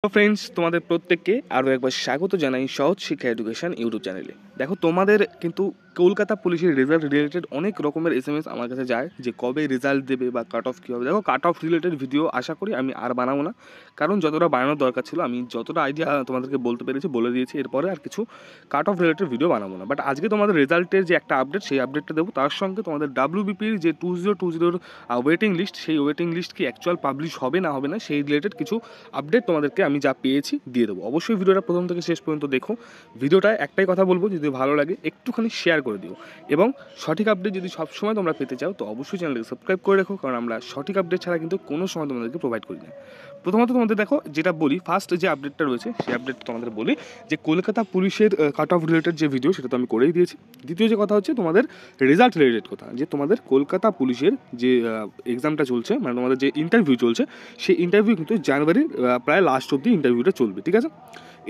তো ফ্রেন্ডস, তোমাদের প্রত্যেককে আরও একবার স্বাগত জানাই সহজ শিক্ষা এডুকেশন ইউটিউব চ্যানেলে। দেখো, তোমাদের কিন্তু কলকাতা পুলিশের রেজাল্ট রিলেটেড অনেক রকমের এসএমএস আমার কাছে যায় যে কবে রেজাল্ট দেবে বা কাট অফ কী হবে। দেখো, কাট অফ রিলেটেড ভিডিও আশা করি আমি আর বানাবো না, কারণ যতটা বানানোর দরকার ছিল আমি যতটা আইডিয়া তোমাদেরকে বলতে পেরেছি বলে দিয়েছি। এরপরে আর কিছু কাট অফ রিলেটেড ভিডিও বানাবো না। বাট আজকে তোমাদের রেজাল্টের যে একটা আপডেট, সেই আপডেটটা দেবো। তার সঙ্গে তোমাদের ডাব্লিউবিপির যে 2020 ওয়েটিং লিস্ট, সেই ওয়েটিং লিস্ট কি অ্যাকচুয়াল পাবলিশ হবে না হবে না সেই রিলেটেড কিছু আপডেট তোমাদেরকে আমি যা পেয়েছি দিয়ে দেবো। অবশ্যই ভিডিওটা প্রথম থেকে শেষ পর্যন্ত দেখো। ভিডিওটায় একটাই কথা বলবো, যদি ভালো লাগে একটুখানি শেয়ার করে দিও, এবং সঠিক আপডেট যদি সবসময় তোমরা পেতে চাও তো অবশ্যই চ্যানেলকে সাবস্ক্রাইব করে রেখো, কারণ আমরা সঠিক আপডেট ছাড়া কিন্তু কোনো সময় তোমাদেরকে প্রোভাইড করি না। প্রথমত তোমাদের দেখো যেটা বলি, ফার্স্ট যে আপডেটটা রয়েছে সেই আপডেট তোমাদের বলি যে কলকাতা পুলিশের কাট অফ রিলেটেড যে ভিডিও সেটা তো আমি করেই দিয়েছি। দ্বিতীয় যে কথা হচ্ছে তোমাদের রেজাল্ট রিলেটেড কথা, যে তোমাদের কলকাতা পুলিশের যে এক্সামটা চলছে, মানে তোমাদের যে ইন্টারভিউ চলছে, সেই ইন্টারভিউ কিন্তু জানুয়ারির প্রায় লাস্ট অব্দি ইন্টারভিউটা চলবে, ঠিক আছে।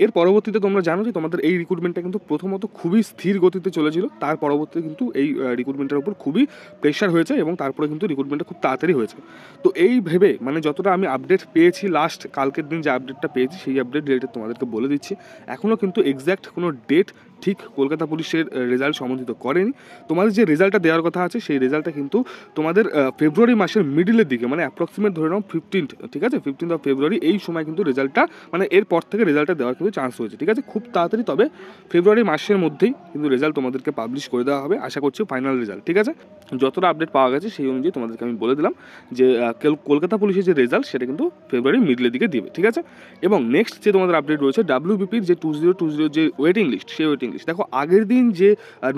এর পরবর্তীতে তোমরা জানো যে তোমাদের এই রিক্রুটমেন্টটা কিন্তু প্রথমত খুবই স্থির গতিতে চলেছিল, তার পরবর্তীতে কিন্তু এই রিক্রুটমেন্টের উপর খুবই প্রেশার হয়েছে এবং তারপরে কিন্তু রিক্রুটমেন্টটা খুব তাড়াতাড়ি হয়েছে। তো এই ভেবে মানে যতটা আমি আপডেট পেয়েছি, লাস্ট কালকের দিন যে আপডেটটা পেয়েছি সেই আপডেট রিলেটেড তোমাদেরকে বলে দিচ্ছি। এখনও কিন্তু এক্স্যাক্ট কোনো ডেট ঠিক কলকাতা পুলিশের রেজাল্ট সম্বন্ধিত করেনি। তোমাদের যে রেজাল্টটা দেওয়ার কথা আছে সেই রেজাল্টটা কিন্তু তোমাদের ফেব্রুয়ারি মাসের মিডিলের দিকে, মানে অ্যাপ্রক্সিমেট ধরে নাও 15th, ঠিক আছে, 15th অফ ফেব্রুয়ারি, এই সময় কিন্তু রেজাল্টটা, মানে এরপর থেকে রেজাল্টটা দেওয়ার কিন্তু চান্স হয়েছে, ঠিক আছে, খুব তাড়াতাড়ি। তবে ফেব্রুয়ারি মাসের মধ্যেই কিন্তু রেজাল্ট তোমাদেরকে পাবলিশ করে দেওয়া হবে, আশা করছি ফাইনাল রেজাল্ট, ঠিক আছে। যতটা আপডেট পাওয়া গেছে সেই অনুযায়ী তোমাদেরকে আমি বলে দিলাম যে কলকাতা পুলিশের যে রেজাল্ট সেটা কিন্তু ফেব্রুয়ারি মিডলের দিকে দিবে, ঠিক আছে। এবং নেক্সট যে তোমাদের আপডেট রয়েছে ডাব্লিউবিপির যে 2020 যে ওয়েটিং লিস্ট, সেই ওয়েটিং লিস্ট দেখো, আগের দিন যে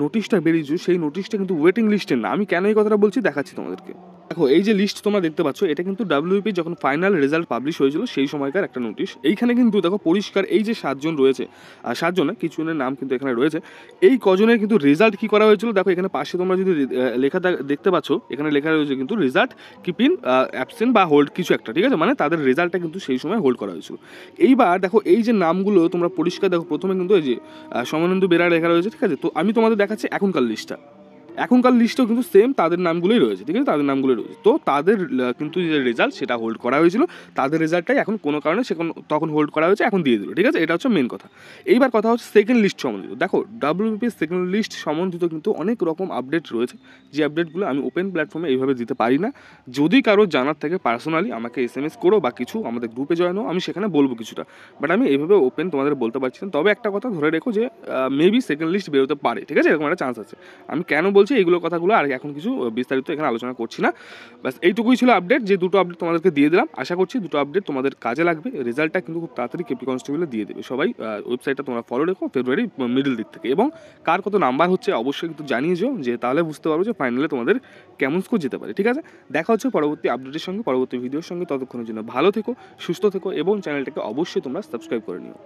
নোটিশটা বেরিয়েছে সেই নোটিশটা কিন্তু ওয়েটিং লিস্টের না। আমি কেন এই কথাটা বলছি দেখাচ্ছি তোমাদেরকে। দেখো, এই যে লিস্ট তোমরা দেখতে পাচ্ছ, এটা কিন্তু ডাব্লিউপি যখন ফাইনাল রেজাল্ট পাবলিশ হয়েছিল সেই সময়কার একটা নোটিশ। এইখানে কিন্তু দেখো পরিষ্কার এই যে 7 জন রয়েছে, 7 জন না, কিছু জনের নাম কিন্তু এখানে রয়েছে। এই কজনের কিন্তু রেজাল্ট কী করা হয়েছিল দেখো, এখানে পাশে তোমরা যদি লেখা দেখতে পাচ্ছ, এখানে লেখা রয়েছে কিন্তু রেজাল্ট কিপিং অ্যাবসেন্ট বা হোল্ড কিছু একটা, ঠিক আছে, মানে তাদের রেজাল্টটা কিন্তু সেই সময় হোল্ড করা হয়েছিল। এইবার দেখো এই যে নামগুলো তোমরা পরিষ্কার দেখো, প্রথমে কিন্তু এই যে সমানন্দু বেরা লেখা রয়েছে, ঠিক আছে। তো আমি তোমাদের দেখাচ্ছি এখনকার লিস্টটা। এখনকার লিস্টেও কিন্তু সেম তাদের নামগুলোই রয়েছে, ঠিক আছে, তাদের নামগুলোই রয়েছে। তো তাদের কিন্তু যে রেজাল্ট সেটা হোল্ড করা হয়েছিল, তাদের রেজাল্টটাই এখন কোনো কারণে তখন হোল্ড করা হয়েছে, এখন দিয়ে দিল, ঠিক আছে। এটা হচ্ছে মেন কথা। এইবার কথা হচ্ছে সেকেন্ড লিস্ট সম্বন্ধিত। দেখো, ডাব্লিউবিপির সেকেন্ড লিস্ট সম্বন্ধিত কিন্তু অনেক রকম আপডেট রয়েছে, যে আপডেটগুলো আমি ওপেন প্ল্যাটফর্মে এইভাবে দিতে পারি না। যদি কারো জানার থেকে পার্সোনালি আমাকে এসএমএস করো বা কিছু আমাদের গ্রুপে জয়েন হও, আমি সেখানে বলবো কিছুটা, বাট আমি এইভাবে ওপেন তোমাদের বলতে পারছি না। তবে একটা কথা ধরে রেখো যে মেবি সেকেন্ড লিস্ট বেরোতে পারে, ঠিক আছে, এরকম একটা চান্স আছে। আমি কেন বলছি এইগুলো কথাগুলো আর এখন কিছু বিস্তারিত এখানে আলোচনা করছি না। ব্যাস এইটুকুই ছিল আপডেট, যে দুটো আপডেট তোমাদেরকে দিয়ে দিলাম। আশা করছি দুটো আপডেট তোমাদের কাজে লাগবে। রেজাল্টটা কিন্তু খুব তাড়াতাড়ি কেপি কনস্টেবলে দিয়ে দেবে সবাই। ওয়েবসাইটটা তোমরা ফলো রেখো ফেব্রুয়ারি মিডল দিক থেকে, এবং কার কত নাম্বার হচ্ছে অবশ্যই কিন্তু জানিয়ে যাও, যে তাহলে বুঝতে পারবো যে ফাইনালে তোমাদের কেমন স্কোর যেতে পারে, ঠিক আছে। দেখা হচ্ছে পরবর্তী আপডেটের সঙ্গে, পরবর্তী ভিডিওর সঙ্গে। ততক্ষণের জন্য ভালো থেকো, সুস্থ থেকো, এবং চ্যানেলটাকে অবশ্যই তোমরা সাবস্ক্রাইব করে নিও।